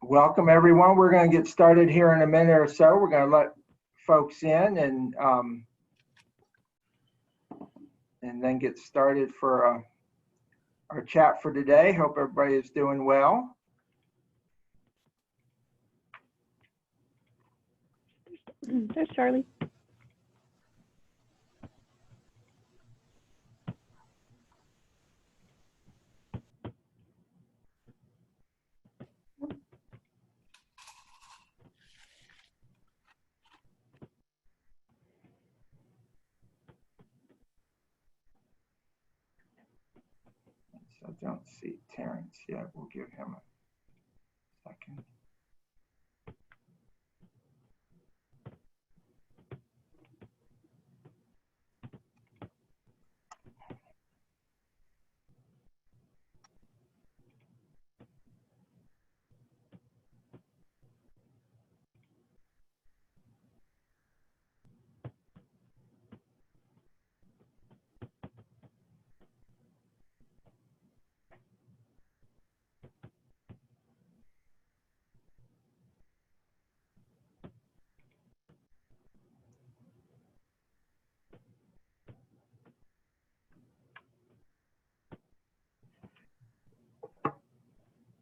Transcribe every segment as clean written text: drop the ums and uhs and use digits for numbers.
Welcome, everyone. We're going to get started here in a minute or so. We're going to let folks in and then get started for our chat for today. Hope everybody is doing well. There's Charlie. I don't see Terrence yet. We'll give him a second.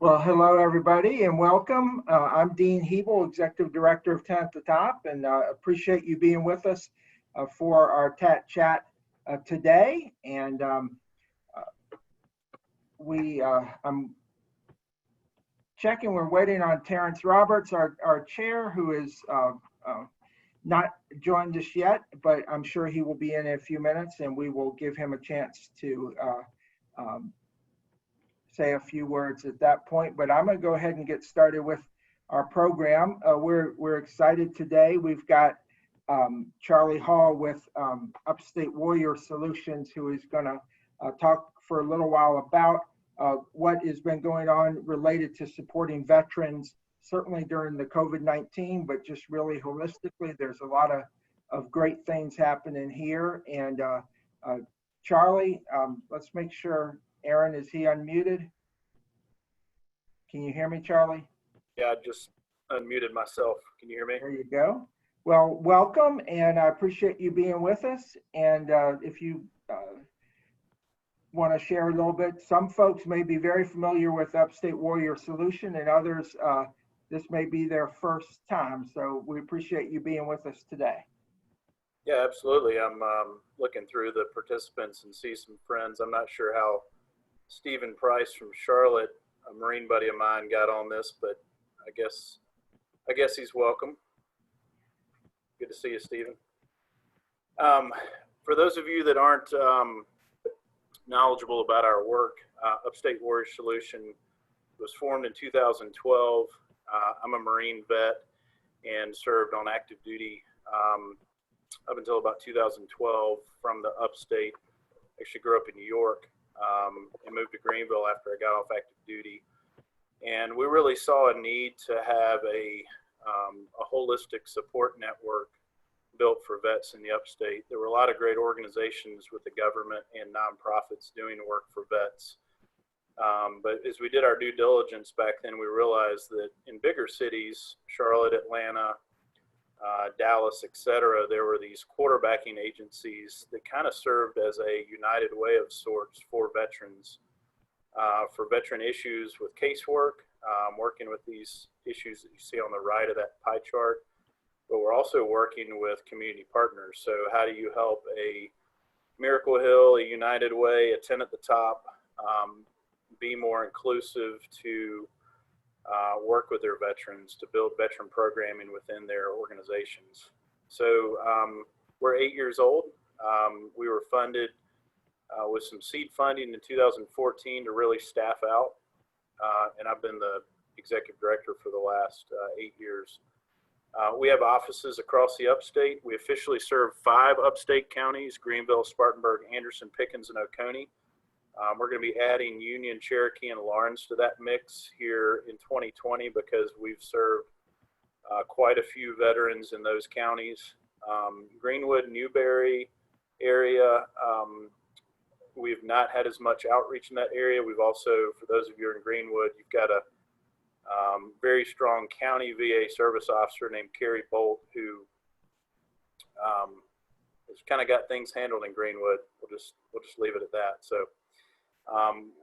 Well, hello, everybody, and welcome. I'm Dean Hybl, Executive Director of TATT at the Top, and appreciate you being with us for our TATT chat today. And I'm checking, we're waiting on Terrence Roberts, our chair, who is not joined us yet, but I'm sure he will be in a few minutes, and we will give him a chance to say a few words at that point. But I'm going to go ahead and get started with our program. We're excited today. We've got Charlie Hall with Upstate Warrior Solutions, who is going to talk for a little while about what has been going on related to supporting veterans, certainly during the COVID-19, but just really holistically. There's a lot of great things happening here. And Charlie, let's make sure, Aaron, is he unmuted? Can you hear me, Charlie? Yeah, I just unmuted myself. Can you hear me? There you go. Well, welcome, and I appreciate you being with us. And if you want to share a little bit, some folks may be very familiar with Upstate Warrior Solution, and others, this may be their first time. So we appreciate you being with us today. Yeah, absolutely. I'm looking through the participants and see some friends. I'm not sure how Stephen Price from Charlotte, a Marine buddy of mine, got on this, but I guess he's welcome. Good to see you, Stephen. For those of you that aren't knowledgeable about our work, Upstate Warrior Solution was formed in 2012. I'm a Marine vet and served on active duty up until about 2012 from the upstate. Actually grew up in New York and moved to Greenville after I got off active duty. And we really saw a need to have a holistic support network built for vets in the upstate. There were a lot of great organizations with the government and nonprofits doing work for vets. But as we did our due diligence back then, we realized that in bigger cities, Charlotte, Atlanta, Dallas, etc., there were these quarterbacking agencies that kind of served as a united way of sorts for veterans, for veteran issues with casework, working with these issues that you see on the right of that pie chart. But we're also working with community partners. So how do you help a Miracle Hill, a United Way, a 10 at the Top be more inclusive to work with their veterans to build veteran programming within their organizations. So we're 8 years old. We were funded with some seed funding in 2014 to really staff out. And I've been the executive director for the last 8 years. We have offices across the upstate. We officially serve 5 upstate counties: Greenville, Spartanburg, Anderson, Pickens, and Oconee. We're going to be adding Union, Cherokee, and Lawrence to that mix here in 2020 because we've served quite a few veterans in those counties. Greenwood, Newberry area, we've not had as much outreach in that area. We've also, for those of you in Greenwood, you've got a very strong county VA service officer named Carrie Bolt, who has kind of got things handled in Greenwood. We'll just leave it at that. So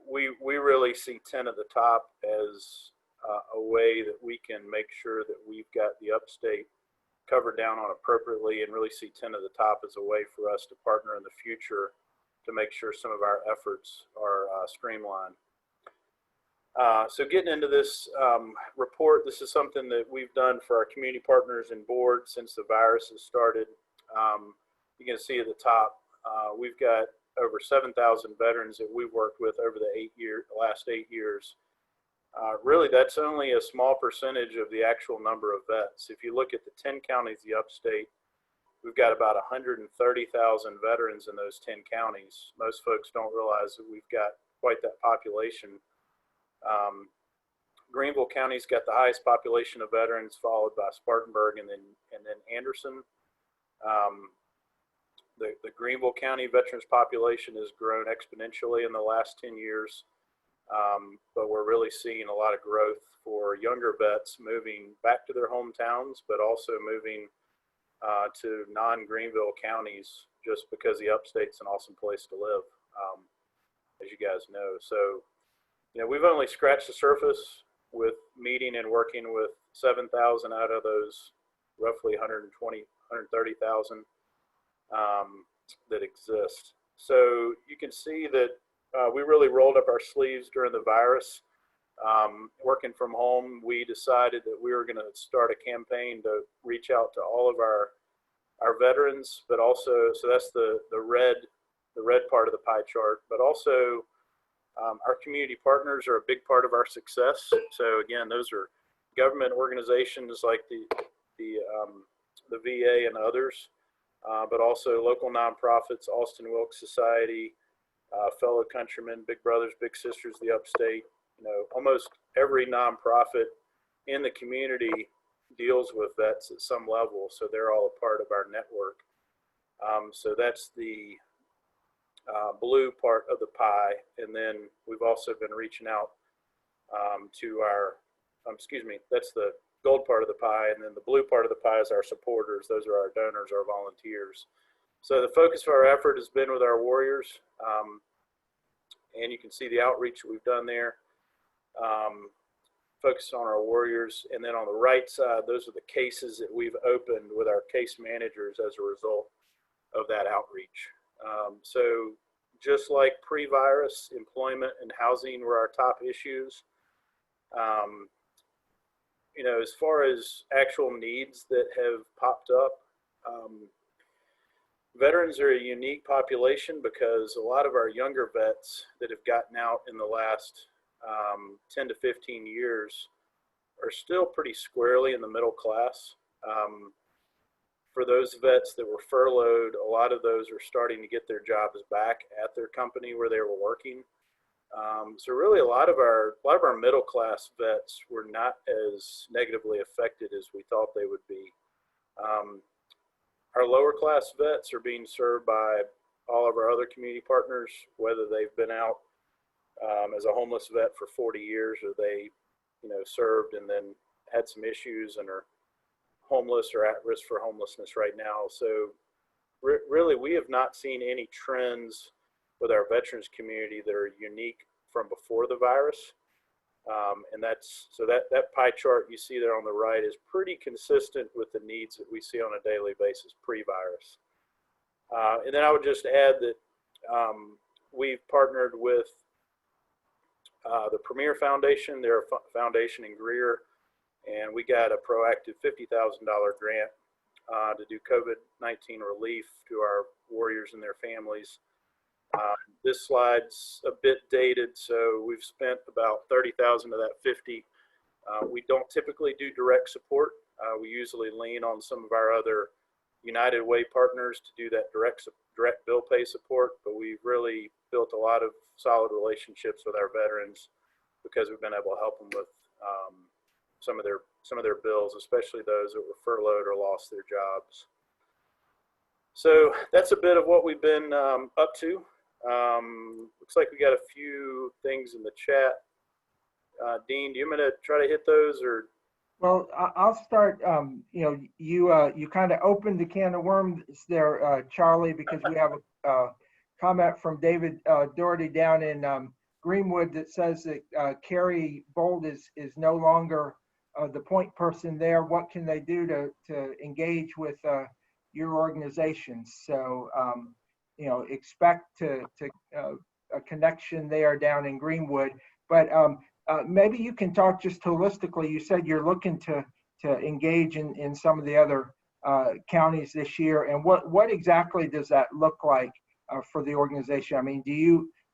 we really see 10 at the top as a way that we can make sure that we've got the upstate covered down on appropriately, and really see 10 at the top as a way for us to partner in the future to make sure some of our efforts are streamlined. So getting into this report, this is something that we've done for our community partners and boards since the virus has started. You can see at the top, we've got over 7,000 veterans that we've worked with over the last 8 years. Really, that's only a small percentage of the actual number of vets. If you look at the 10 counties, the upstate, we've got about 130,000 veterans in those 10 counties. Most folks don't realize that we've got quite that population. Greenville County's got the highest population of veterans, followed by Spartanburg and then Anderson. The Greenville County veterans population has grown exponentially in the last 10 years. But we're really seeing a lot of growth for younger vets moving back to their hometowns, but also moving to non-Greenville counties, just because the upstate's an awesome place to live, as you guys know. So, you know, we've only scratched the surface with meeting and working with 7,000 out of those roughly 130,000 that exist. So you can see that we really rolled up our sleeves during the virus. Working from home, we decided that we were going to start a campaign to reach out to all of our veterans, but also, so that's the red part of the pie chart, but also our community partners are a big part of our success. So again, those are government organizations like the VA and others, but also local nonprofits, Austin Wilkes Society, fellow countrymen, Big Brothers, Big Sisters, the Upstate. You know, almost every nonprofit in the community deals with vets at some level, so they're all a part of our network. So that's the blue part of the pie, and then we've also been reaching out to our, that's the gold part of the pie, and then the blue part of the pie is our supporters. Those are our donors, our volunteers. So the focus of our effort has been with our warriors, and you can see the outreach we've done there. Focus on our warriors, and then on the right side, those are the cases that we've opened with our case managers as a result of that outreach. So just like pre-virus, employment and housing were our top issues. You know, as far as actual needs that have popped up, veterans are a unique population because a lot of our younger vets that have gotten out in the last 10 to 15 years are still pretty squarely in the middle class. For those vets that were furloughed, a lot of those are starting to get their jobs back at their company where they were working. So really a lot of our middle class vets were not as negatively affected as we thought they would be. Our lower class vets are being served by all of our other community partners, whether they've been out as a homeless vet for 40 years, or they, you know, served and then had some issues and are homeless or at risk for homelessness right now. So really, we have not seen any trends with our veterans community that are unique from before the virus. And that pie chart you see there on the right is pretty consistent with the needs that we see on a daily basis pre-virus. And then I would just add that we've partnered with the Premier Foundation. They're a foundation in Greer, and we got a proactive $50,000 grant to do COVID-19 relief to our warriors and their families. This slide's a bit dated, so we've spent about 30,000 of that 50. We don't typically do direct support. We usually lean on some of our other United Way partners to do that direct bill pay support, but we've really built a lot of solid relationships with our veterans because we've been able to help them with some of their bills, especially those that were furloughed or lost their jobs. So that's a bit of what we've been up to. Looks like we got a few things in the chat. Dean, do you want me to try to hit those or? Well, I'll start. You kind of opened the can of worms there, Charlie, because we have a comment from David Doherty down in Greenwood that says that Carrie Bold is no longer the point person there. What can they do to engage with your organizations? So, expect a connection there down in Greenwood. But maybe you can talk just holistically. You said you're looking to engage in some of the other counties this year, and what exactly does that look like for the organization? I mean,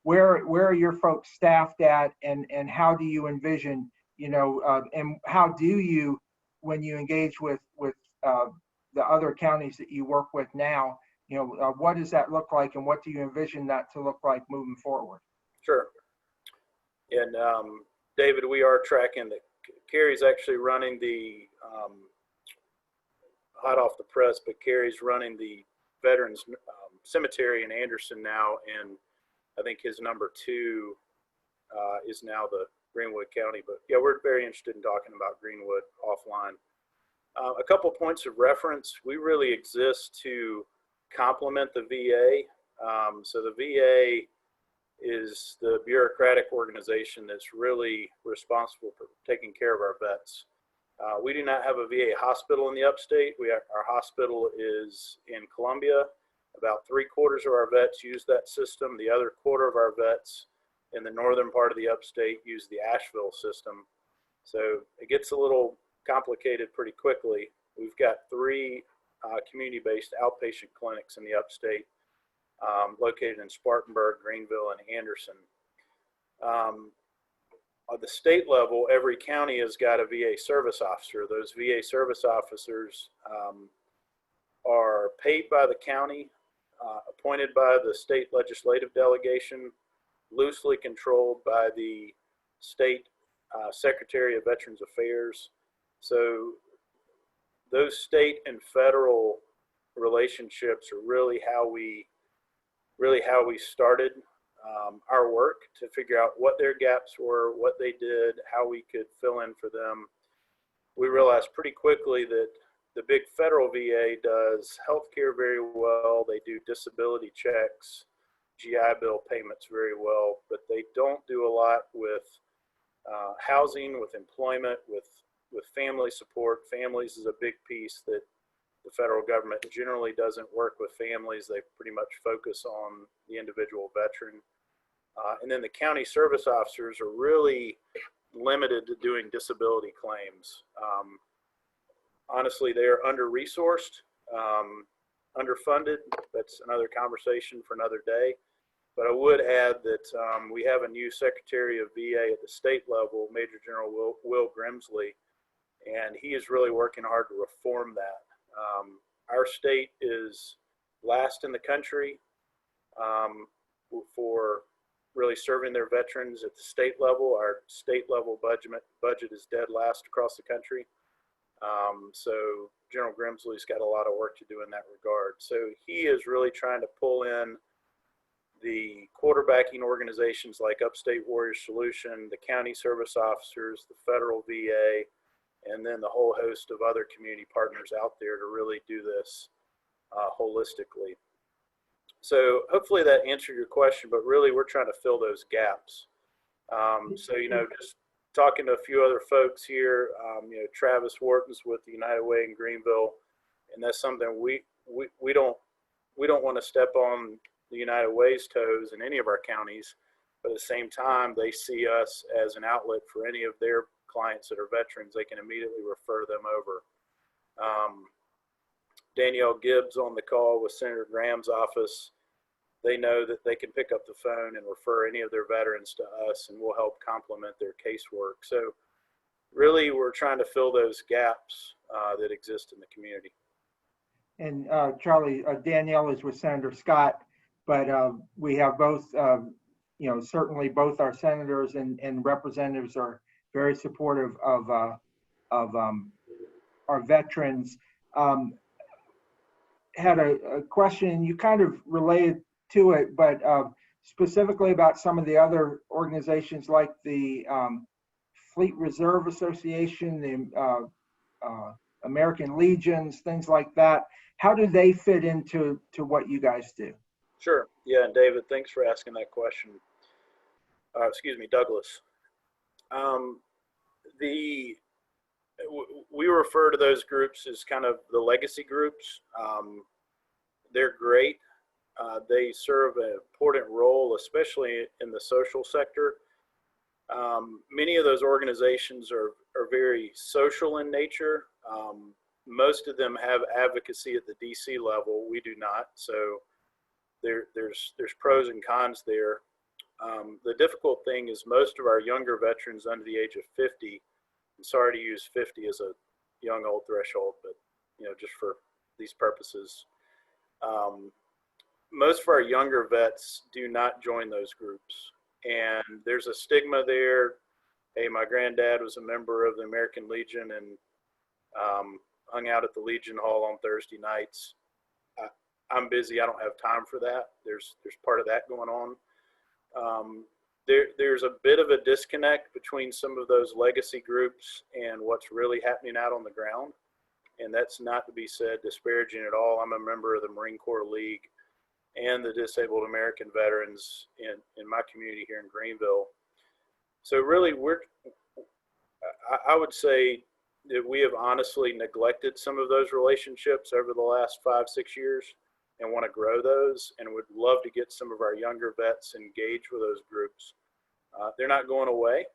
where are your folks staffed at, and how do you envision, and how do you, when you engage with the other counties that you work with now, what does that look like, and what do you envision that to look like moving forward? Sure. And David, we are tracking that. Carrie's actually running the, hot off the press, but Carrie's running the Veterans Cemetery in Anderson now, and I think his number 2 is now the Greenwood County. But yeah, we're very interested in talking about Greenwood offline. A couple points of reference. We really exist to complement the VA. So the VA is the bureaucratic organization that's really responsible for taking care of our vets. We do not have a VA hospital in the upstate. Our hospital is in Columbia. About 3/4 of our vets use that system. The other 1/4 of our vets in the northern part of the upstate use the Asheville system. So it gets a little complicated pretty quickly. We've got 3 community-based outpatient clinics in the upstate, located in Spartanburg, Greenville, and Anderson. At the state level, every county has got a VA service officer. Those VA service officers are paid by the county, appointed by the state legislative delegation, loosely controlled by the state Secretary of Veterans Affairs. So those state and federal relationships are really how we started our work, to figure out what their gaps were, what they did, how we could fill in for them. We realized pretty quickly that the big federal VA does healthcare very well. They do disability checks, GI Bill payments very well, but they don't do a lot with housing, with employment, with family support. Families is a big piece that the federal government generally doesn't work with families. They pretty much focus on the individual veteran. And then the county service officers are really limited to doing disability claims. Honestly, they are under-resourced, underfunded. That's another conversation for another day. But I would add that we have a new Secretary of VA at the state level, Major General Will Grimsley, and he is really working hard to reform that. Our state is last in the country for really serving their veterans at the state level. Our state level budget is dead last across the country. So General Grimsley's got a lot of work to do in that regard. So he is really trying to pull in the quarterbacking organizations like Upstate Warrior Solution, the county service officers, the federal VA, and then the whole host of other community partners out there to really do this holistically. So hopefully that answered your question, but really we're trying to fill those gaps. So, just talking to a few other folks here, Travis Wharton's with the United Way in Greenville, and that's something we don't want to step on the United Way's toes in any of our counties, but at the same time, they see us as an outlet for any of their clients that are veterans. They can immediately refer them over. Danielle Gibbs on the call with Senator Graham's office. They know that they can pick up the phone and refer any of their veterans to us, and we'll help complement their casework. So really, we're trying to fill those gaps that exist in the community. And Charlie, Danielle is with Senator Scott, but we have both, certainly both our senators and representatives are very supportive of our veterans. Had a question, you kind of related to it, but specifically about some of the other organizations like the Fleet Reserve Association, the American Legions, things like that. How do they fit into what you guys do? Sure. Yeah, and David, thanks for asking that question. Excuse me, Douglas. We refer to those groups as kind of the legacy groups. They're great. They serve an important role, especially in the social sector. Many of those organizations are very social in nature. Most of them have advocacy at the DC level. We do not. So there's pros and cons there. The difficult thing is most of our younger veterans under the age of 50, I'm sorry to use 50 as a young old threshold, but just for these purposes, most of our younger vets do not join those groups. And there's a stigma there. Hey, my granddad was a member of the American Legion and hung out at the Legion Hall on Thursday nights. I'm busy. I don't have time for that. There's part of that going on. There's a bit of a disconnect between some of those legacy groups and what's really happening out on the ground. And that's not to be said disparaging at all. I'm a member of the Marine Corps League and the Disabled American Veterans in my community here in Greenville. So really, I would say that we have honestly neglected some of those relationships over the last 5-6 years and want to grow those, and would love to get some of our younger vets engaged with those groups. They're not going away,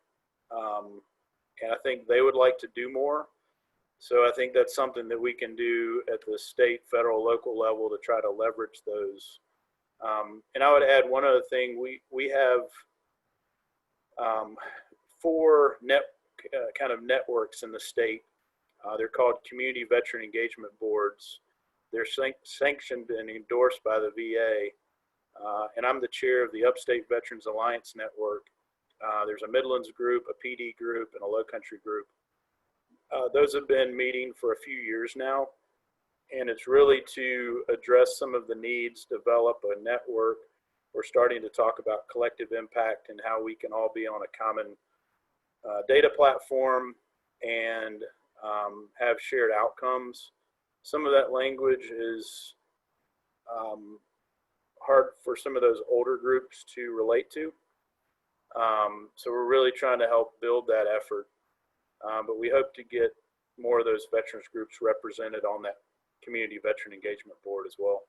and I think they would like to do more. So I think that's something that we can do at the state, federal, local level to try to leverage those. And I would add one other thing. We have 4 kind of networks in the state. They're called Community Veteran Engagement Boards. They're sanctioned and endorsed by the VA. And I'm the chair of the Upstate Veterans Alliance Network. There's a Midlands group, a PD group, and a Low Country group. Those have been meeting for a few years now. And it's really to address some of the needs, develop a network. We're starting to talk about collective impact and how we can all be on a common data platform and have shared outcomes. Some of that language is hard for some of those older groups to relate to. So we're really trying to help build that effort. But we hope to get more of those veterans groups represented on that Community Veteran Engagement Board as well.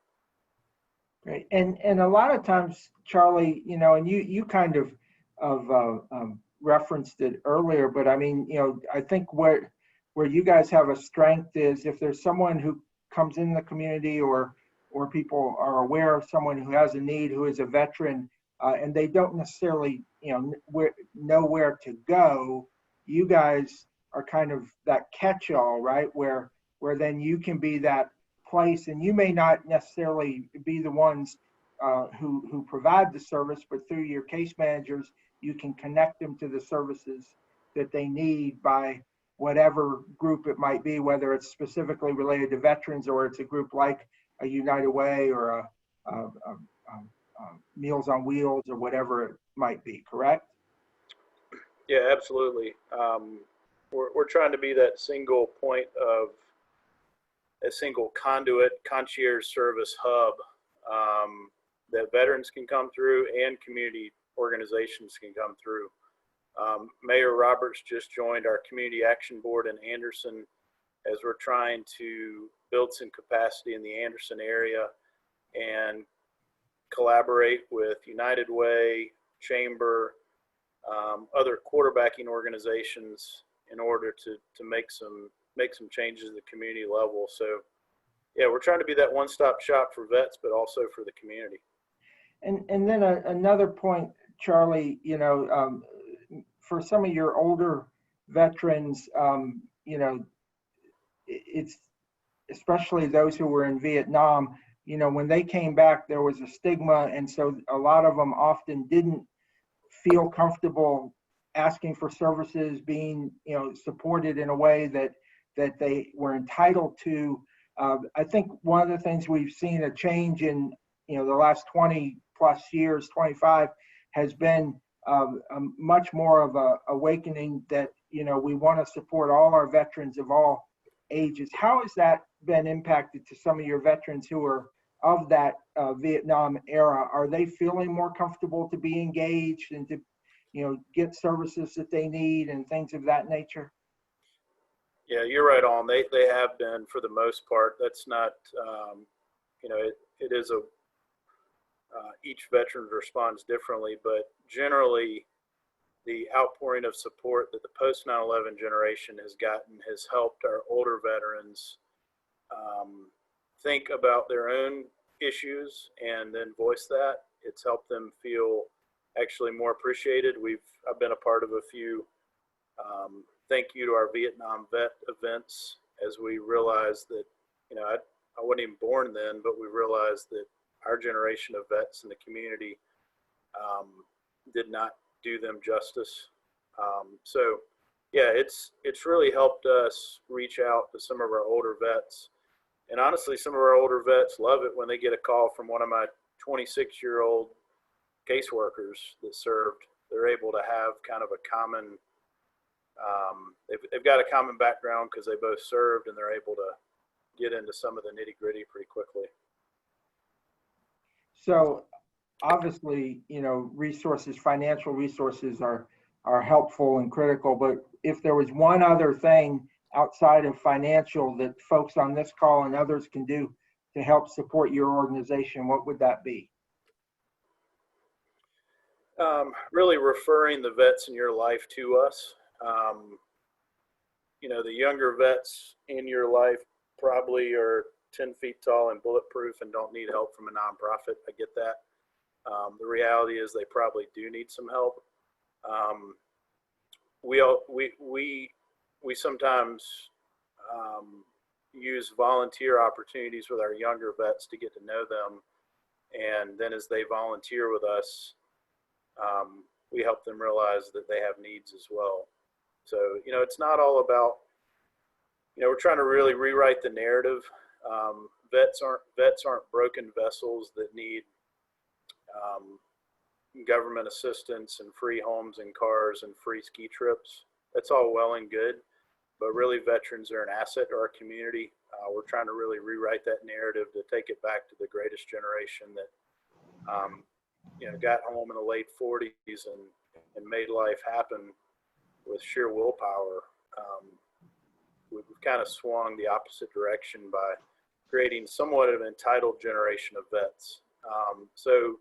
Great. And a lot of times, Charlie, and you kind of referenced it earlier, but I mean, I think where you guys have a strength is if there's someone who comes in the community or people are aware of someone who has a need, who is a veteran, and they don't necessarily, know where to go, you guys are kind of that catch-all, right? Where then you can be that place, and you may not necessarily be the ones who provide the service, but through your case managers, you can connect them to the services that they need by whatever group it might be, whether it's specifically related to veterans or it's a group like a United Way or a Meals on Wheels or whatever it might be, correct? Yeah, absolutely. We're trying to be that single point of a single conduit, concierge service hub that veterans can come through and community organizations can come through. Mayor Roberts just joined our Community Action Board in Anderson as we're trying to build some capacity in the Anderson area and collaborate with United Way, Chamber, other quarterbacking organizations in order to make some changes at the community level. So yeah, we're trying to be that one-stop shop for vets, but also for the community. And then another point, Charlie, for some of your older veterans, it's especially those who were in Vietnam, when they came back, there was a stigma. And so a lot of them often didn't feel comfortable asking for services, being, supported in a way that they were entitled to. I think one of the things we've seen a change in, the last 20 plus years, 25, has been much more of a awakening that, you know, we want to support all our veterans of all ages. How has that been impacted to some of your veterans who are of that Vietnam era? Are they feeling more comfortable to be engaged and to, you know, get services that they need and things of that nature? Yeah, you're right on. They have been for the most part. That's not, you know, it is a, each veteran responds differently, but generally the outpouring of support that the post 9/11 generation has gotten has helped our older veterans think about their own issues and then voice that. It's helped them feel actually more appreciated. I've been a part of a few thank you to our Vietnam vet events, as we realized that, you know, I wasn't even born then, but we realized that our generation of vets in the community did not do them justice. So yeah, it's really helped us reach out to some of our older vets. And honestly, some of our older vets love it when they get a call from one of my 26-year-old caseworkers that served. They're able to have kind of a common, they've got a common background because they both served, and they're able to get into some of the nitty-gritty pretty quickly. So obviously, you know, resources, financial resources are helpful and critical, but if there was one other thing outside of financial that folks on this call and others can do to help support your organization, what would that be? Really referring the vets in your life to us. You know, the younger vets in your life probably are 10 feet tall and bulletproof and don't need help from a nonprofit. I get that. The reality is they probably do need some help. We sometimes use volunteer opportunities with our younger vets to get to know them, and then as they volunteer with us, we help them realize that they have needs as well. So, you know, it's not all about, you know, we're trying to really rewrite the narrative. Vets aren't broken vessels that need government assistance and free homes and cars and free ski trips. That's all well and good, but really veterans are an asset to our community. We're trying to really rewrite that narrative to take it back to the greatest generation that, you know, got home in the late 40s and made life happen with sheer willpower. We've kind of swung the opposite direction by creating somewhat of an entitled generation of vets. So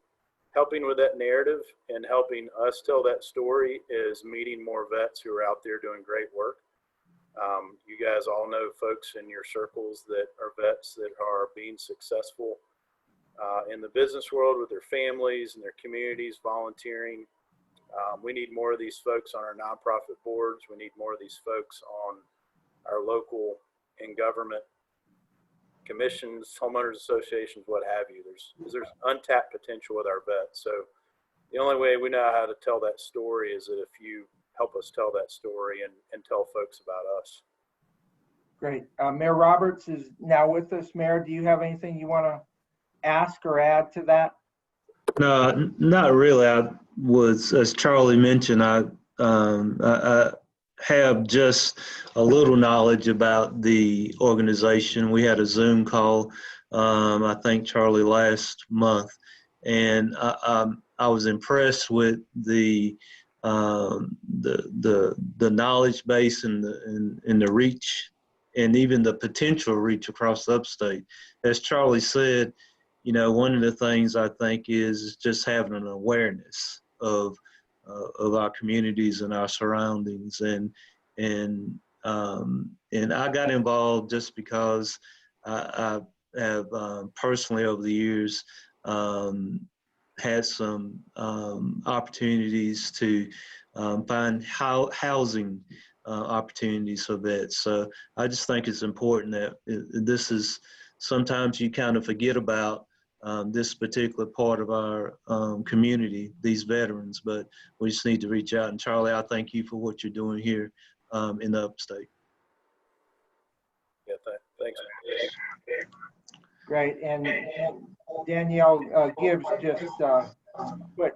helping with that narrative and helping us tell that story is meeting more vets who are out there doing great work. You guys all know folks in your circles that are vets that are being successful in the business world with their families and their communities, volunteering. We need more of these folks on our nonprofit boards. We need more of these folks on our local and government commissions, homeowners associations, what have you. There's untapped potential with our vets. So the only way we know how to tell that story is that if you help us tell that story and tell folks about us. Great. Mayor Roberts is now with us. Mayor, do you have anything you want to ask or add to that? No, not really. I was, as Charlie mentioned, I have just a little knowledge about the organization. We had a Zoom call, I think, Charlie, last month, and I was impressed with the knowledge base and the reach, and even the potential reach across the upstate. As Charlie said, you know, one of the things I think is just having an awareness of our communities and our surroundings, and I got involved just because I have personally over the years had some opportunities to find housing opportunities for vets. So I just think it's important that this is, sometimes you kind of forget about this particular part of our community, these veterans, but we just need to reach out. And Charlie, I thank you for what you're doing here in the upstate. Yeah, thanks. Great. And Danielle Gibbs just put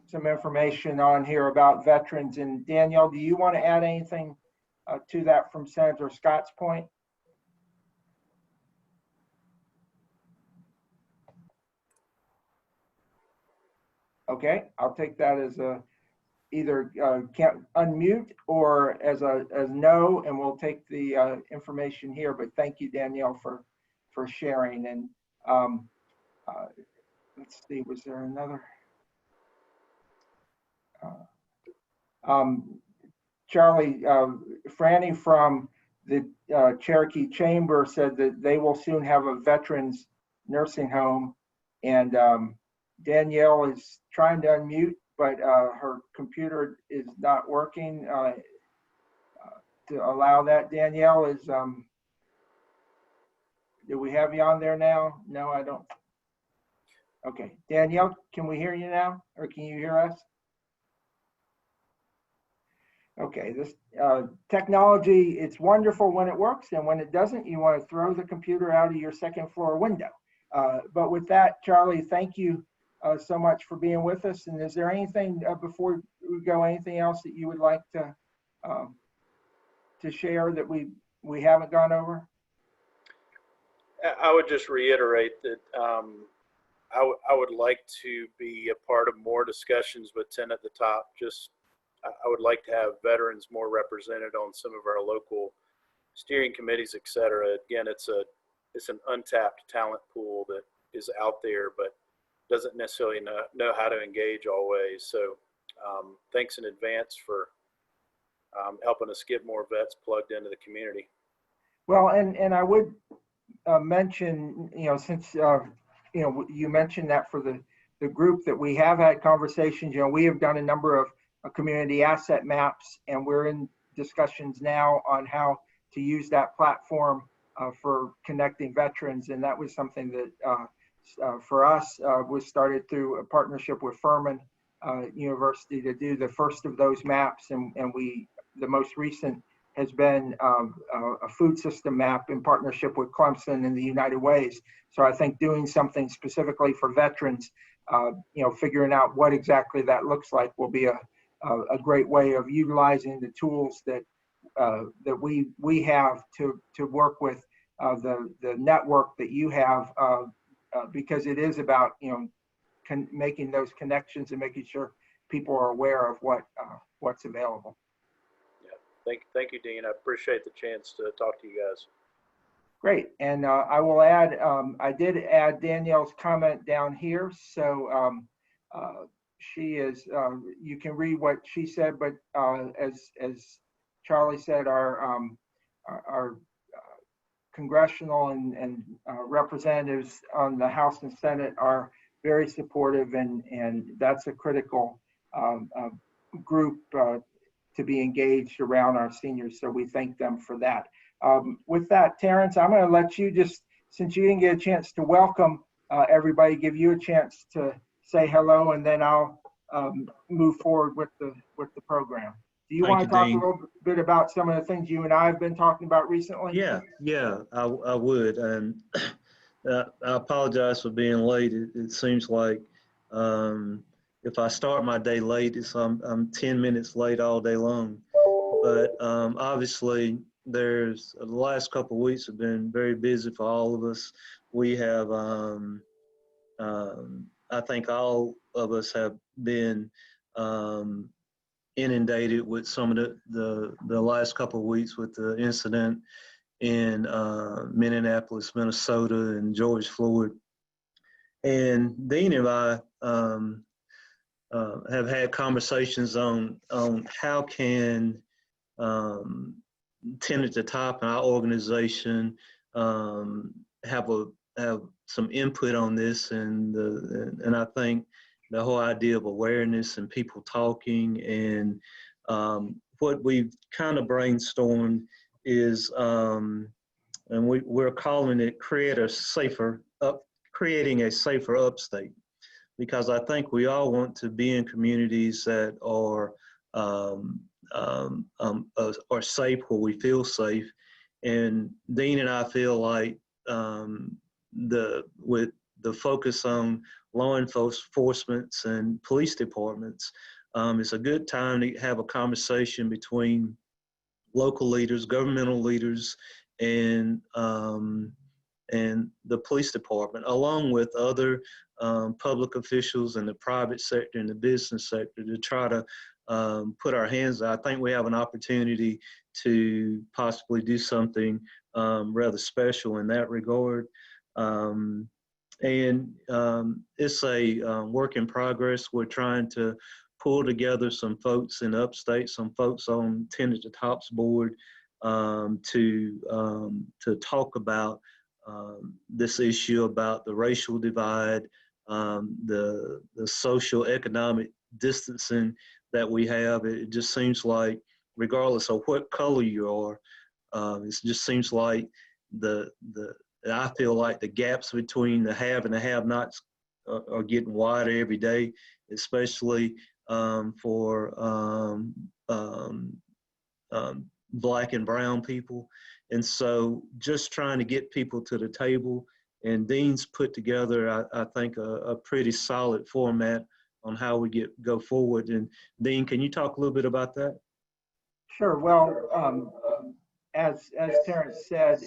some information on here about veterans. And Danielle, do you want to add anything to that from Senator Scott's point? Okay, I'll take that as a either can't unmute or as no, and we'll take the information here. But thank you, Danielle, for sharing. And let's see, was there another? Charlie, Franny from the Cherokee Chamber said that they will soon have a veterans nursing home, and Danielle is trying to unmute, but her computer is not working to allow that. Danielle, is do we have you on there now? No, I don't. Okay, Danielle, can we hear you now, or can you hear us? Okay, this technology, it's wonderful when it works, and when it doesn't, you want to throw the computer out of your second floor window. But with that, Charlie, thank you so much for being with us. And is there anything before we go, anything else that you would like to share that we haven't gone over? I would just reiterate that I would like to be a part of more discussions with 10 at the top. Just I would like to have veterans more represented on some of our local steering committees, et cetera. Again, it's an untapped talent pool that is out there, but doesn't necessarily know how to engage always. So thanks in advance for helping us get more vets plugged into the community. Well, and I would mention, since, you mentioned that for the group that we have had conversations, we have done a number of community asset maps, and we're in discussions now on how to use that platform for connecting veterans. And that was something that for us was started through a partnership with Furman University to do the first of those maps. And the most recent has been a food system map in partnership with Clemson and the United Ways. So I think doing something specifically for veterans, figuring out what exactly that looks like will be a great way of utilizing the tools that we have to work with the network that you have, because it is about making those connections and making sure people are aware of what's available. Yeah, thank you, Dean. I appreciate the chance to talk to you guys. Great, and I will add. I did add Danielle's comment down here, so. She is, you can read what she said, but as Charlie said, our congressional and representatives on the House and Senate are very supportive, and that's a critical group to be engaged around our seniors. So we thank them for that. With that, Terrence, I'm going to let you just, since you didn't get a chance to welcome everybody, give you a chance to say hello, and then I'll move forward with the program. Do you want to talk a little bit about some of the things you and I have been talking about recently? Yeah, I would. And I apologize for being late. It seems like if I start my day late, I'm 10 minutes late all day long. But obviously, the last couple of weeks have been very busy for all of us. We have I think all of us have been inundated with some of the last couple of weeks with the incident in Minneapolis, Minnesota, and George Floyd. And Dean and I have had conversations on how can 10 at the top in our organization have some input on this, and I think the whole idea of awareness and people talking, and what we've kind of brainstormed is, and we're calling it creating a safer upstate, because I think we all want to be in communities that are safe, where we feel safe. And Dean and I feel like with the focus on law enforcement and police departments. It's a good time to have a conversation between local leaders, governmental leaders, and the police department, along with other public officials in the private sector and the business sector, to try to put our hands out. I think we have an opportunity to possibly do something rather special in that regard. It's a work in progress. We're trying to pull together some folks in upstate, some folks on Tended to Top's board to talk about this issue about the racial divide, the social economic distancing that we have. It just seems like, regardless of what color you are, it just seems like I feel like the gaps between the have and the have-nots are getting wider every day, especially for Black and brown people. And so just trying to get people to the table, and Dean's put together, I think, a pretty solid format on how we go forward. And Dean, can you talk a little bit about that? Sure. Well, as Terrence said,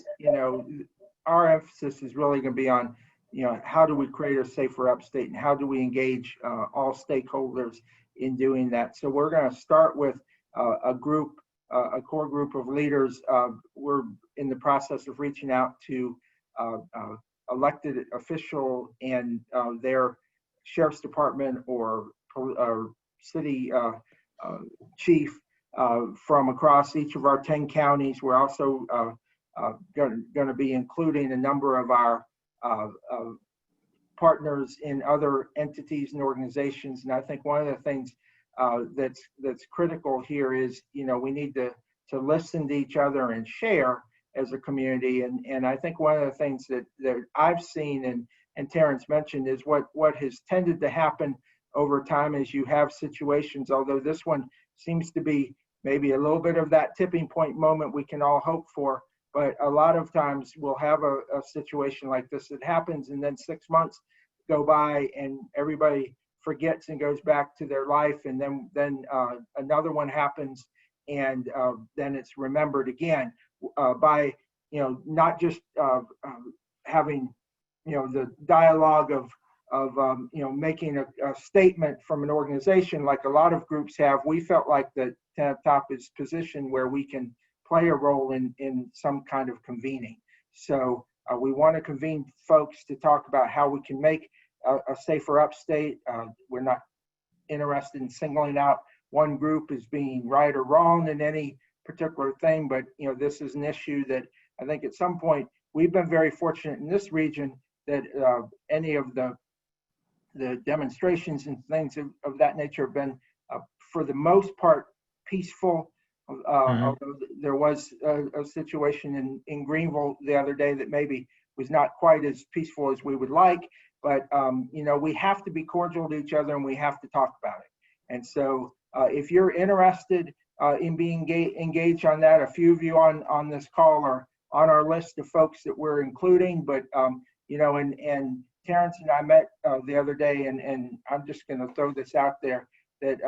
our emphasis is really going to be on, how do we create a safer upstate, and how do we engage all stakeholders in doing that. So we're going to start with a core group of leaders. We're in the process of reaching out to elected official and their sheriff's department or city chief from across each of our 10 counties. We're also going to be including a number of our partners in other entities and organizations. And I think one of the things that's critical here is, we need to listen to each other and share as a community. And I think one of the things that I've seen and Terrence mentioned is what has tended to happen over time is you have situations, although this one seems to be maybe a little bit of that tipping point moment we can all hope for. But a lot of times we'll have a situation like this that happens, and then 6 months go by and everybody forgets and goes back to their life, and then another one happens, and then it's remembered again by not just having the dialogue of making a statement from an organization like a lot of groups have. We felt like that TATT is positioned where we can play a role in some kind of convening. So we want to convene folks to talk about how we can make a safer upstate. We're not interested in singling out one group as being right or wrong in any particular thing, but this is an issue that I think at some point we've been very fortunate in this region that any of the demonstrations and things of that nature have been for the most part peaceful. Although there was a situation in Greenville the other day that maybe was not quite as peaceful as we would like, but we have to be cordial to each other and we have to talk about it. And so if you're interested in being engaged on that, a few of you on this call are on our list of folks that we're including, but and Terrence and I met the other day, and I'm just going to throw this out there that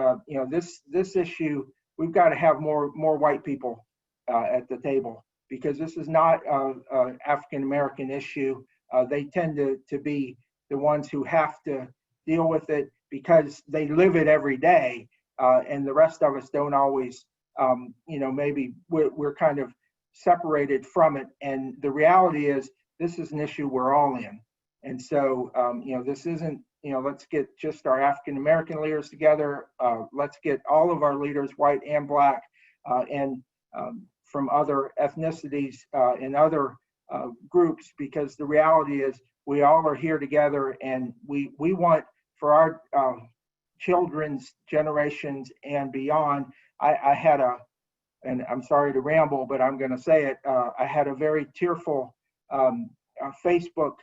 this issue, we've got to have more white people at the table, because this is not an African American issue. They tend to be the ones who have to deal with it because they live it every day, and the rest of us don't always. Maybe we're kind of separated from it, and the reality is this is an issue we're all in. And so this isn't let's get just our African American leaders together. Let's get all of our leaders, white and Black, and from other ethnicities and other groups, because the reality is we all are here together, and we want for our children's generations and beyond. I had and I'm sorry to ramble, but I'm going to say it. I had a very tearful Facebook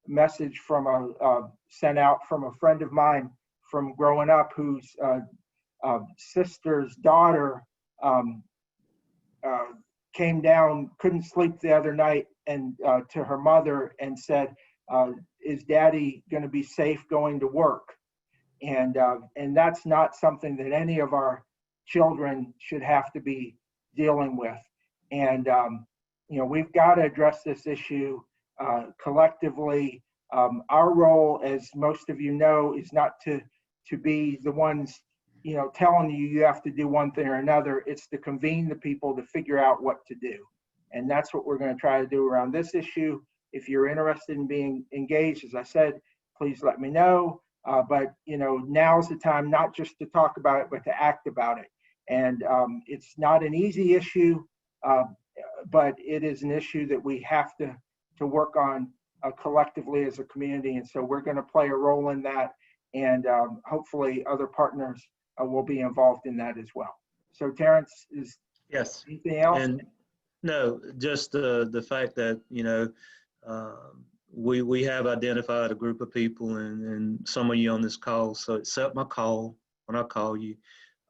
message from sent out from a friend of mine from growing up, whose sister's daughter came down, couldn't sleep the other night, and to her mother and said, is daddy going to be safe going to work? And that's not something that any of our children should have to be dealing with. And, we've got to address this issue collectively. Our role, as most of you know, is not to be the ones, telling you have to do one thing or another. It's to convene the people to figure out what to do. And that's what we're going to try to do around this issue. If you're interested in being engaged, as I said, please let me know. But now's the time not just to talk about it, but to act about it. And it's not an easy issue, but it is an issue that we have to work on collectively as a community. And so we're going to play a role in that, and hopefully other partners will be involved in that as well. So Terence, is Yes. anything else? And no, just the fact that, we have identified a group of people, and some of you on this call, so accept my call when I call you.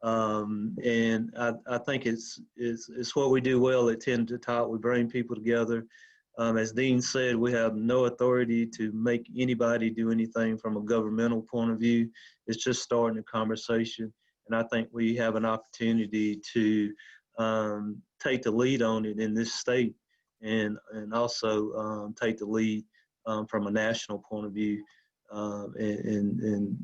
And I think it's what we do well at TATT. We bring people together. As Dean said, we have no authority to make anybody do anything from a governmental point of view. It's just starting a conversation. And I think we have an opportunity to take the lead on it in this state, and also take the lead from a national point of view, and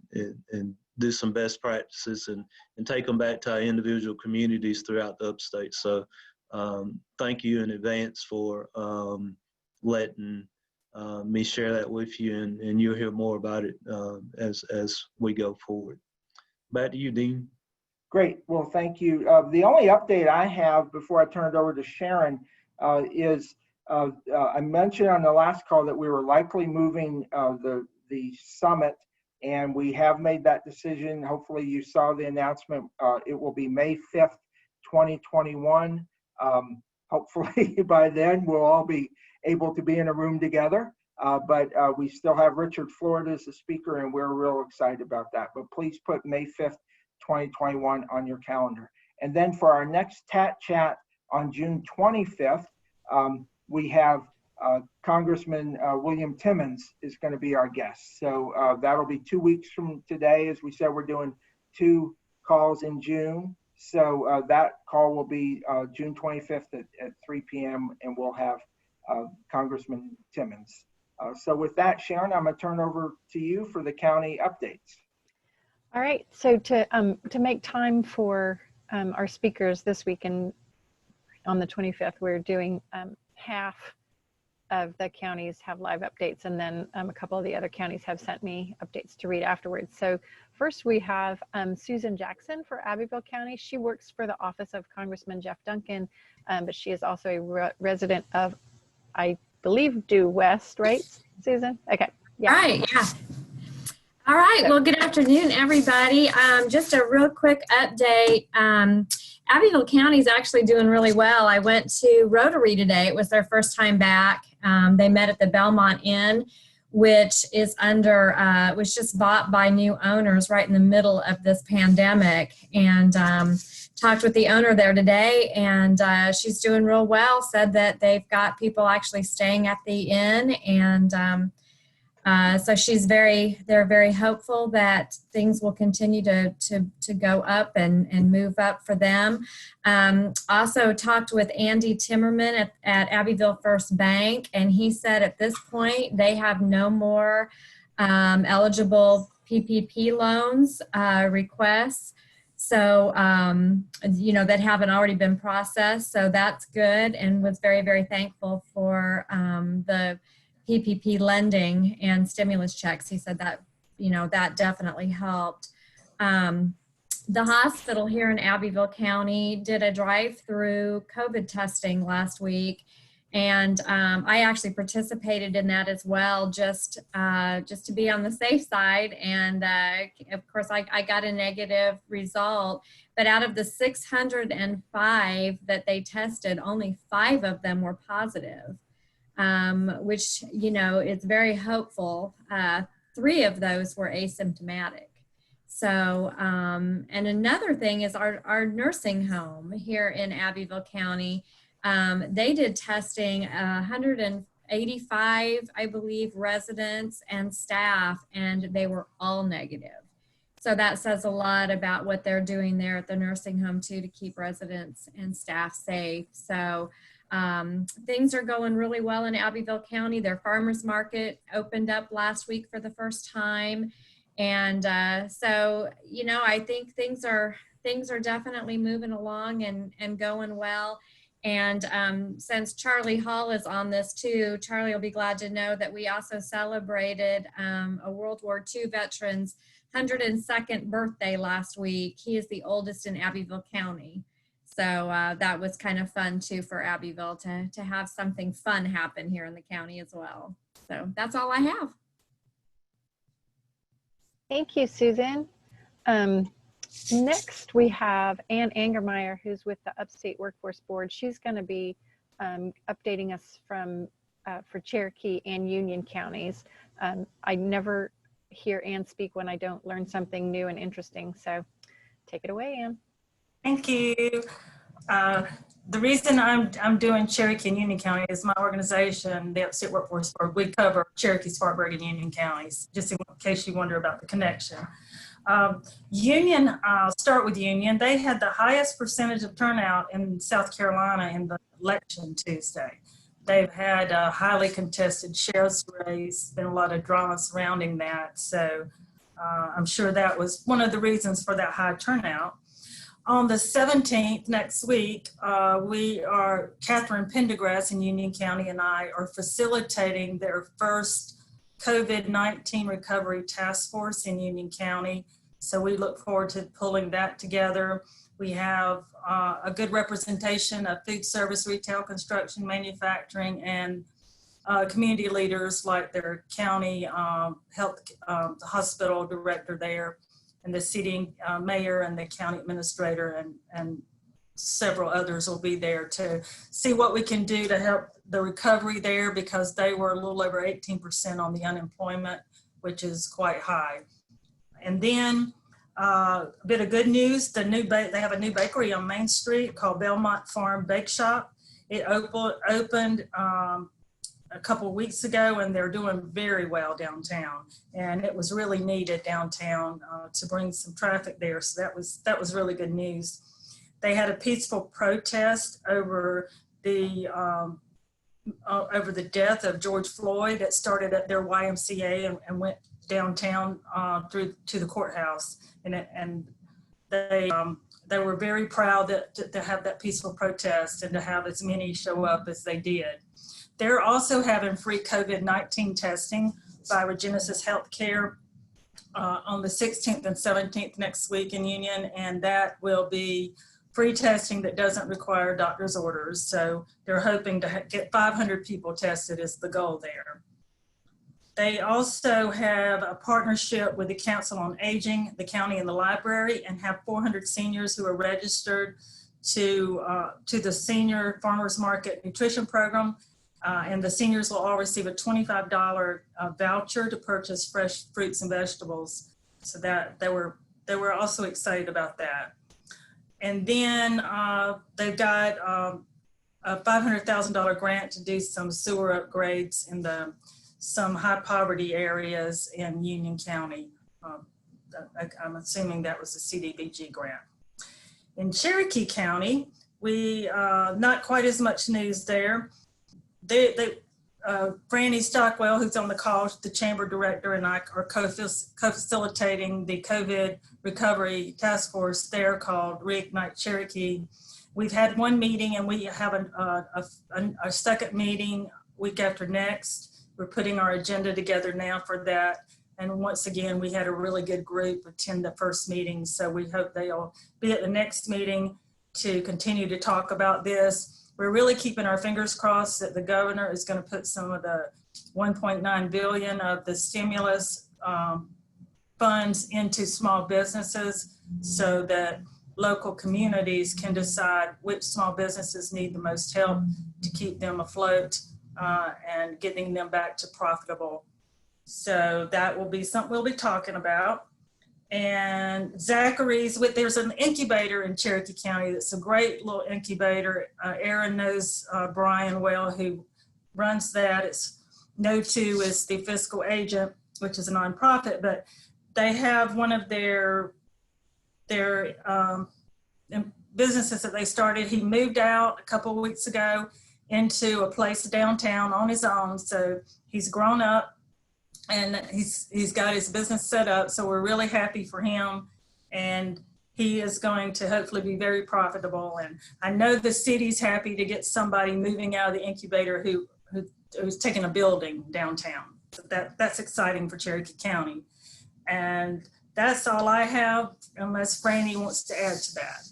do some best practices and take them back to our individual communities throughout the upstate. So thank you in advance for letting me share that with you, and you'll hear more about it as we go forward. Back to you, Dean. Great. Well, thank you. The only update I have before I turn it over to Sharon is I mentioned on the last call that we were likely moving the summit, and we have made that decision. Hopefully you saw the announcement. It will be May 5th, 2021. Hopefully by then we'll all be able to be in a room together. But we still have Richard Florida as the speaker, and we're real excited about that. But please put May 5th, 2021 on your calendar. And then for our next TATT chat on June 25th, we have Congressman William Timmons is going to be our guest. So that'll be 2 weeks from today. As we said, we're doing 2 calls in June. So that call will be June 25th at 3 p.m. and we'll have Congressman Timmons. So with that, Sharon, I'm going to turn over to you for the county updates. All right. So to make time for our speakers this week, and on the 25th, we're doing half of the counties have live updates, and then a couple of the other counties have sent me updates to read afterwards. So first we have Susan Jackson for Abbeville County. She works for the office of Congressman Jeff Duncan, but she is also a resident of, I believe, Due West, right, Susan? Okay. Yeah. Right. Yeah. All right. Well, good afternoon, everybody. Just a real quick update. Abbeville County is actually doing really well. I went to Rotary today. It was their first time back. They met at the Belmont Inn, which is was just bought by new owners right in the middle of this pandemic. And talked with the owner there today, and she's doing real well. Said that they've got people actually staying at the inn, and so they're very hopeful that things will continue to go up and move up for them. Also talked with Andy Timmerman at Abbeville First Bank, and he said at this point they have no more eligible PPP loans requests. So, that haven't already been processed. So that's good, and was very, very thankful for the PPP lending and stimulus checks. He said that, that definitely helped. The hospital here in Abbeville County did a drive-through COVID testing last week. And I actually participated in that as well, just to be on the safe side. And of course, I got a negative result. But out of the 605 that they tested, only 5 of them were positive. Which, is very hopeful. 3 of those were asymptomatic. So, and another thing is our nursing home here in Abbeville County, they did testing 85, I believe, residents and staff, and they were all negative. So that says a lot about what they're doing there at the nursing home too, to keep residents and staff safe. So things are going really well in Abbeville County. Their farmers market opened up last week for the first time. And so, you know, I think things are definitely moving along and going well. And since Charlie Hall is on this too, Charlie will be glad to know that we also celebrated a World War II veteran's 102nd birthday last week. He is the oldest in Abbeville County. So that was kind of fun too for Abbeville to have something fun happen here in the county as well. So that's all I have. Thank you, Susan. Next, we have Ann Angermeier, who's with the Upstate Workforce Board. She's going to be updating us for Cherokee and Union counties. I never hear Ann speak when I don't learn something new and interesting. So take it away, Ann. Thank you. The reason I'm doing Cherokee and Union County is my organization, the Upstate Workforce Board. We cover Cherokee, Spartanburg, and Union counties, just in case you wonder about the connection. Union, I'll start with Union. They had the highest percentage of turnout in South Carolina in the election Tuesday. They've had a highly contested sheriff's race, been a lot of drama surrounding that. So I'm sure that was one of the reasons for that high turnout. On the 17th, next week, Catherine Pendergrass in Union County and I are facilitating their first COVID-19 recovery task force in Union County. So we look forward to pulling that together. We have a good representation of food service, retail, construction, manufacturing, and community leaders like their county health, the hospital director there, and the city mayor and the county administrator, and several others will be there to see what we can do to help the recovery there, because they were a little over 18% on the unemployment, which is quite high. And then a bit of good news, they have a new bakery on Main Street called Belmont Farm Bake Shop. It opened a couple of weeks ago, and they're doing very well downtown. And it was really needed downtown to bring some traffic there. So that was really good news. They had a peaceful protest over the death of George Floyd that started at their YMCA and went downtown through to the courthouse. And they were very proud to have that peaceful protest and to have as many show up as they did. They're also having free COVID-19 testing by Regenesis Healthcare on the 16th and 17th next week in Union, and that will be free testing that doesn't require doctor's orders. So they're hoping to get 500 people tested is the goal there. They also have a partnership with the Council on Aging, the county, and the library, and have 400 seniors who are registered to the Senior Farmers Market Nutrition Program. And the seniors will all receive a $25 voucher to purchase fresh fruits and vegetables. So that they were also excited about that. And then they've got a $500,000 grant to do some sewer upgrades in some high poverty areas in Union County. I'm assuming that was a CDBG grant. In Cherokee County, we not quite as much news there. Franny Stockwell, who's on the call, the chamber director, and I are co-facilitating the COVID recovery task force there called Reignite Cherokee. We've had one meeting, and we have a second meeting week after next. We're putting our agenda together now for that. And once again, we had a really good group attend the first meeting. So we hope they'll be at the next meeting to continue to talk about this. We're really keeping our fingers crossed that the governor is going to put some of the $1.9 billion of the stimulus funds into small businesses so that local communities can decide which small businesses need the most help to keep them afloat and getting them back to profitable. So that will be something we'll be talking about. And Zachary's, there's an incubator in Cherokee County that's a great little incubator. Aaron knows Brian well, who runs that. It's No2 is the fiscal agent, which is a nonprofit, but they have one of their businesses that they started. He moved out a couple of weeks ago into a place downtown on his own. So he's grown up and he's got his business set up. So we're really happy for him. And he is going to hopefully be very profitable. And I know the city's happy to get somebody moving out of the incubator who's taking a building downtown. So that's exciting for Cherokee County. And that's all I have, unless Franny wants to add to that.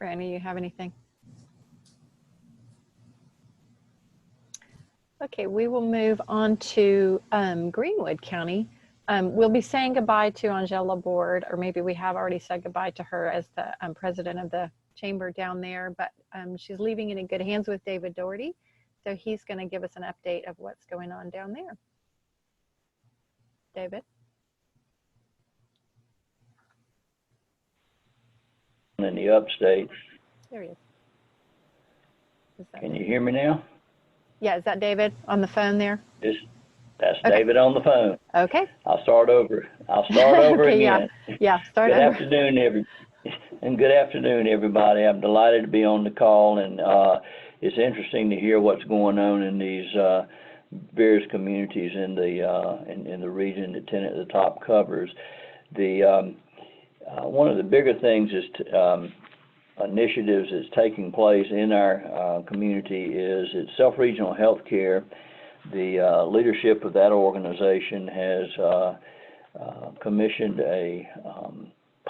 Franny, you have anything? Okay, we will move on to Greenwood County. We'll be saying goodbye to Angela Board, or maybe we have already said goodbye to her as the president of the chamber down there, but she's leaving it in good hands with David Doherty. So he's going to give us an update of what's going on down there. David? In the upstate. There he is. Can you hear me now? Yeah, is that David on the phone there? That's Okay. David on the phone. Okay. I'll start over Okay, again. Yeah, start Good over. afternoon, good afternoon, everybody. I'm delighted to be on the call, and it's interesting to hear what's going on in these various communities in the region that TATT at the top covers. One of the bigger things is initiatives that's taking place in our community is it's self-regional healthcare. The leadership of that organization has commissioned a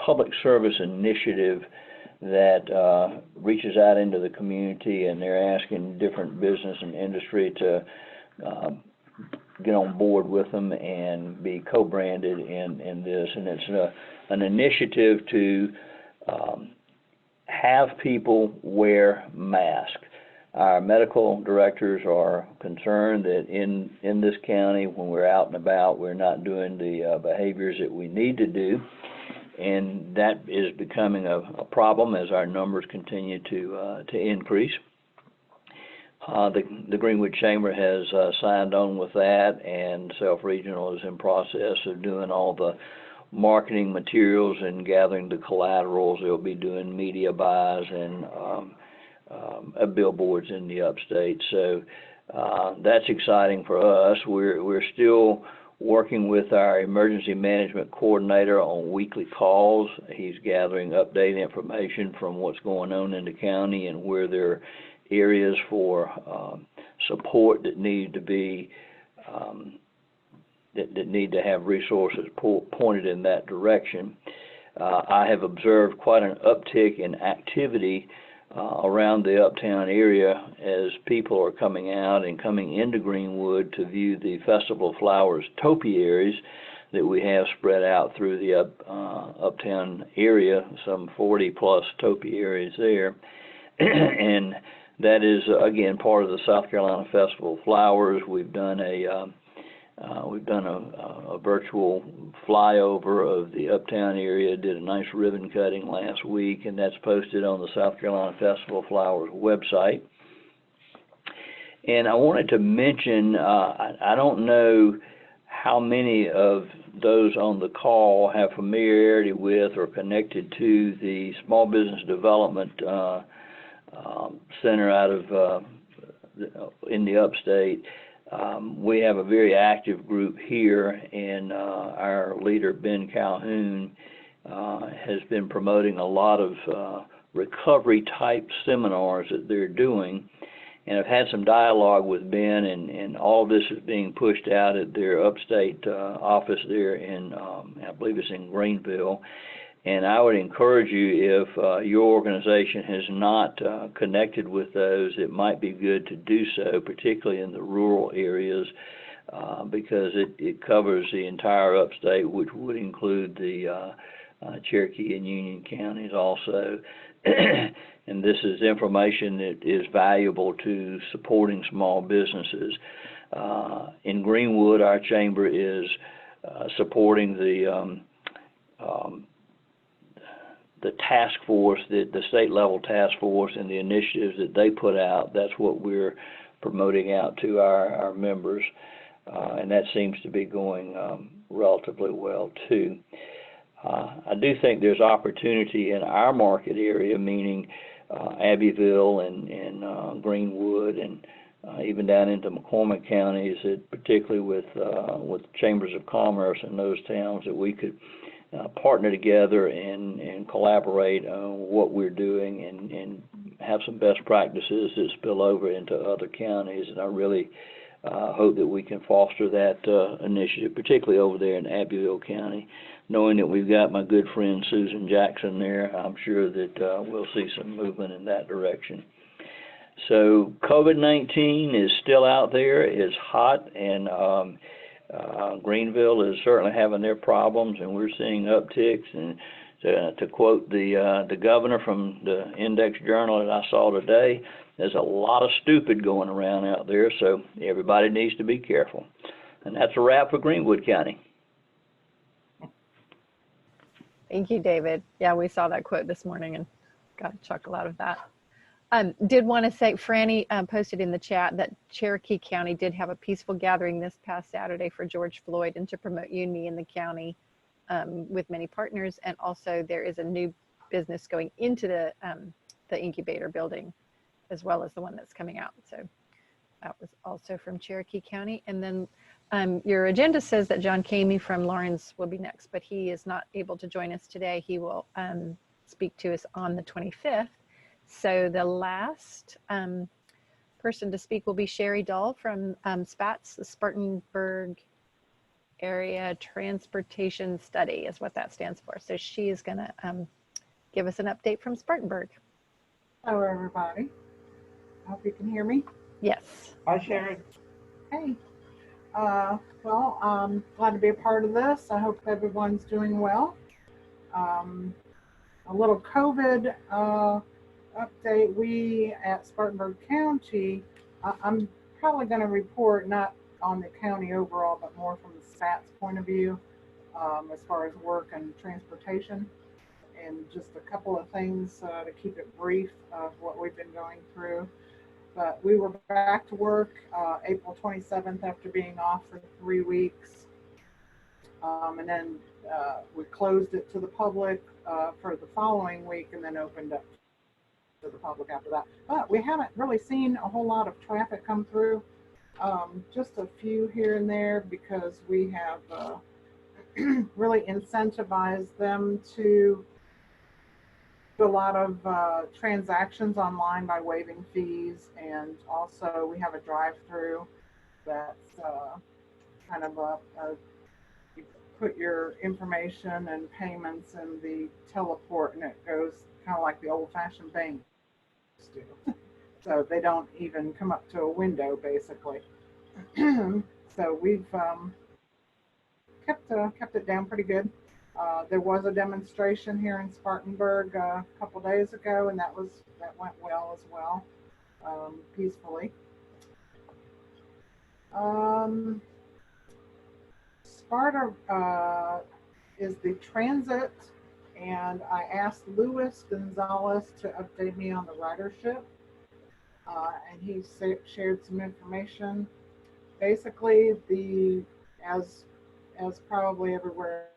public service initiative that reaches out into the community, and they're asking different business and industry to get on board with them and be co-branded in this. And it's an initiative to have people wear masks. Our medical directors are concerned that in this county, when we're out and about, we're not doing the behaviors that we need to do. And that is becoming a problem as our numbers continue to increase. The Greenwood Chamber has signed on with that, and Self-Regional is in process of doing all the marketing materials and gathering the collaterals. They'll be doing media buys and billboards in the upstate. So that's exciting for us. We're still working with our emergency management coordinator on weekly calls. He's gathering update information from what's going on in the county and where there are areas for support that need to be that need to have resources pointed in that direction. I have observed quite an uptick in activity around the uptown area as people are coming out and coming into Greenwood to view the Festival of Flowers topiaries that we have spread out through the uptown area, some 40 plus topiaries there. And that is, again, part of the South Carolina Festival of Flowers. We've done a virtual flyover of the uptown area, did a nice ribbon cutting last week, and that's posted on the South Carolina Festival of Flowers website. And I wanted to mention, I don't know how many of those on the call have familiarity with or connected to the Small Business Development Center out of in the upstate. We have a very active group here, and our leader, Ben Calhoun, has been promoting a lot of recovery-type seminars that they're doing. And I've had some dialogue with Ben, and all this is being pushed out at their upstate office there in, I believe it's in Greenville. And I would encourage you, if your organization has not connected with those, it might be good to do so, particularly in the rural areas, because it covers the entire upstate, which would include the Cherokee and Union counties also. And this is information that is valuable to supporting small businesses. In Greenwood, our chamber is supporting the the task force, the state level task force and the initiatives that they put out, that's what we're promoting out to our members. And that seems to be going relatively well too. I do think there's opportunity in our market area, meaning Abbeville and Greenwood and even down into McCormick counties, particularly with chambers of commerce in those towns, that we could partner together and collaborate on what we're doing and have some best practices that spill over into other counties. And I really hope that we can foster that initiative, particularly over there in Abbeville County. Knowing that we've got my good friend Susan Jackson there, I'm sure that we'll see some movement in that direction. So COVID-19 is still out there, it's hot, and Greenville is certainly having their problems, and we're seeing upticks. And to quote the governor from the Index Journal that I saw today, there's a lot of stupid going around out there, so everybody needs to be careful. And that's a wrap for Greenwood County. Thank you, David. Yeah, we saw that quote this morning and got a chuckle out of that. Did want to say, Franny posted in the chat that Cherokee County did have a peaceful gathering this past Saturday for George Floyd and to promote unity in the county with many partners. And also there is a new business going into the incubator building, as well as the one that's coming out. So that was also from Cherokee County. And then your agenda says that John Kamey from Lawrence will be next, but he is not able to join us today. He will speak to us on the 25th. So the last person to speak will be Sherry Dahl from SPATS, the Spartanburg Area Transportation Study is what that stands for. So she is going to give us an update from Spartanburg. Hello, everybody. I hope you can hear me. Yes. Hi, Sharon. Hey. Well, I'm glad to be a part of this. I hope everyone's doing well. A little COVID update. We at Spartanburg County, I'm probably going to report not on the county overall, but more from the SPATS point of view, as far as work and transportation, and just a couple of things to keep it brief of what we've been going through. But we were back to work April 27th after being off for 3 weeks. And then we closed it to the public for the following week and then opened up to the public after that. But we haven't really seen a whole lot of traffic come through. Just a few here and there, because we have really incentivized them to do a lot of transactions online by waiving fees, and also we have a drive-through that's kind of you put your information and payments in the teleport, and it goes kind of like the old-fashioned banks do. So they don't even come up to a window, basically. So we've kept it down pretty good. There was a demonstration here in Spartanburg a couple days ago, and that went well as well, peacefully. Sparta is the transit, and I asked Luis Gonzalez to update me on the ridership, and he shared some information. Basically, as probably everywhere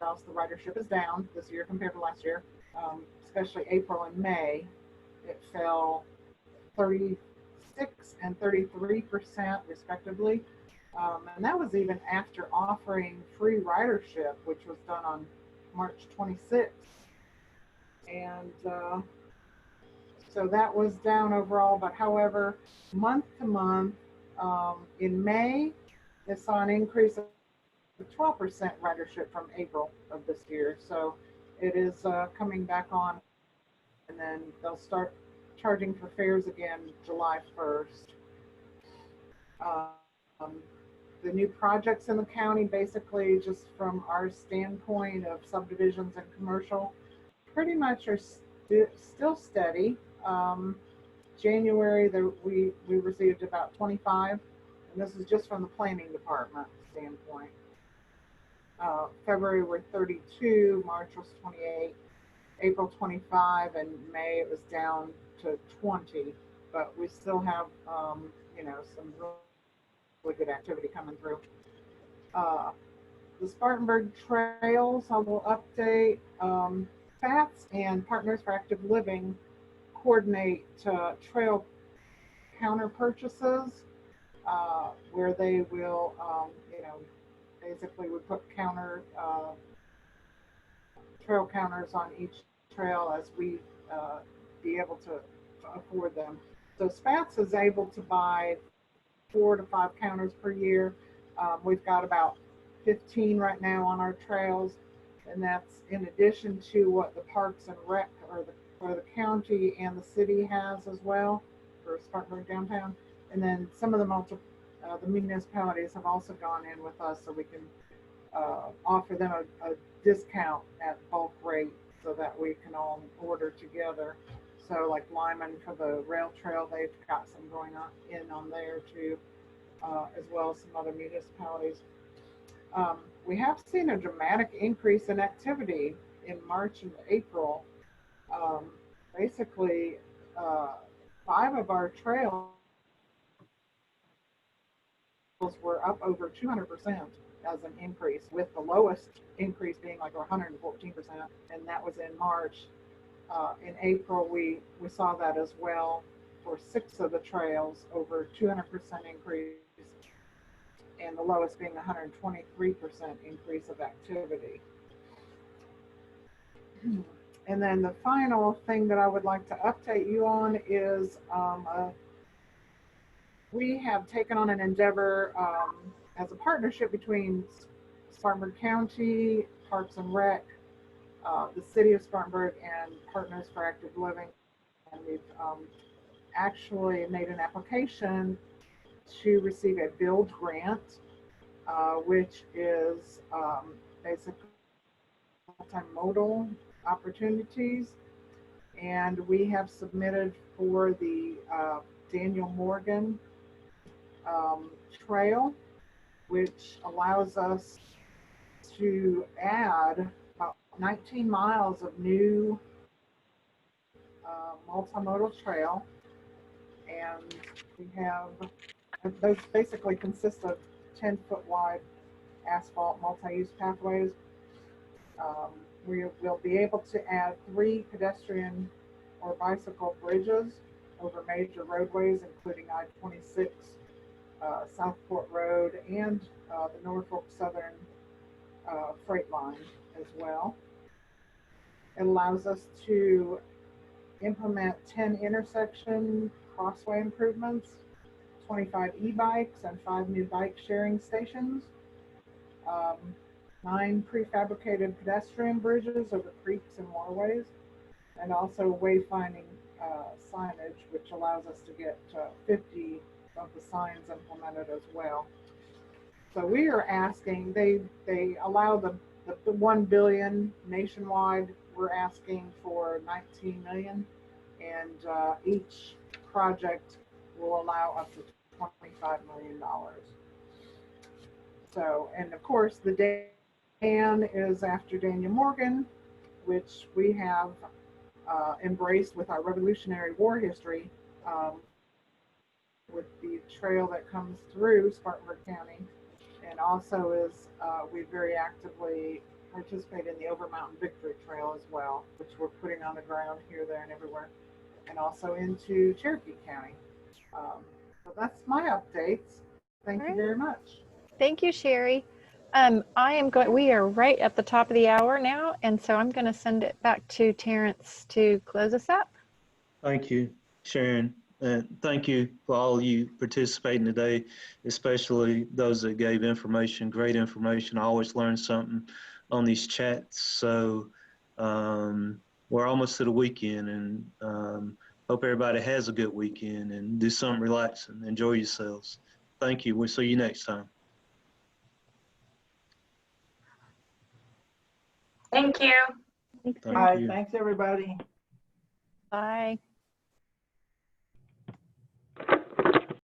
else, the ridership is down this year compared to last year, especially April and May. It fell 36 and 33% respectively, and that was even after offering free ridership, which was done on March 26th. And so that was down overall, but however, month to month, in May, it saw an increase of 12% ridership from April of this year. So it is coming back on, and then they'll start charging for fares again July 1st. The new projects in the county, basically just from our standpoint of subdivisions and commercial, pretty much are still steady. January, we received about 25, and this is just from the planning department standpoint. February were 32, March was 28, April 25, and May it was down to 20, but we still have, you know, some really good activity coming through. The Spartanburg Trails, I will update. FATS and Partners for Active Living coordinate trail counter purchases, where they will, you know, basically we put trail counters on each trail as we be able to afford them. So SPATS is able to buy 4 to 5 counters per year. We've got about 15 right now on our trails, and that's in addition to what the Parks and Rec or the county and the city has as well for Spartanburg downtown. And then some of the municipalities have also gone in with us, so we can offer them a discount at bulk rate so that we can all order together. So like Lyman for the rail trail, they've got some going on there too, as well as some other municipalities. We have seen a dramatic increase in activity in March and April. Basically, 5 of our trails were up over 200% as an increase, with the lowest increase being like 114%, and that was in March. In April, we saw that as well for 6 of the trails, over 200% increase, and the lowest being 123% increase of activity. And then the final thing that I would like to update you on is we have taken on an endeavor as a partnership between Spartanburg County, Parks and Rec, the City of Spartanburg, and Partners for Active Living. And we've actually made an application to receive a build grant, which is basically multimodal opportunities. And we have submitted for the Daniel Morgan Trail, which allows us to add about 19 miles of new multimodal trail. And we have, those basically consist of 10-foot wide asphalt multi-use pathways. We will be able to add 3 pedestrian or bicycle bridges over major roadways, including I-26, Southport Road, and the Norfolk Southern freight line as well. It allows us to implement 10 intersection crossway improvements, 25 e-bikes, and 5 new bike sharing stations, 9 prefabricated pedestrian bridges over creeks and waterways, and also wayfinding signage, which allows us to get 50 of the signs implemented as well. So we are asking, they allow the 1 billion nationwide. We're asking for 19 million, and each project will allow up to $25 million. So, and of course, the Dan is after Daniel Morgan, which we have embraced with our Revolutionary War history, with the trail that comes through Spartanburg County, and also is we very actively participate in the Over Mountain Victory Trail as well, which we're putting on the ground here, there, and everywhere, and also into Cherokee County. So that's my updates. Thank you very much. Thank you, Sherry. We are right at the top of the hour now, and so I'm going to send it back to Terrence to close us up. Thank you, Sharon. And thank you for all you participating today, especially those that gave information, great information. I always learn something on these chats. So we're almost to the weekend, and hope everybody has a good weekend and do something relaxing. Enjoy yourselves. Thank you. We'll see you next time. Thank you. Thanks. Thank Bye. you. Thanks, everybody. Bye.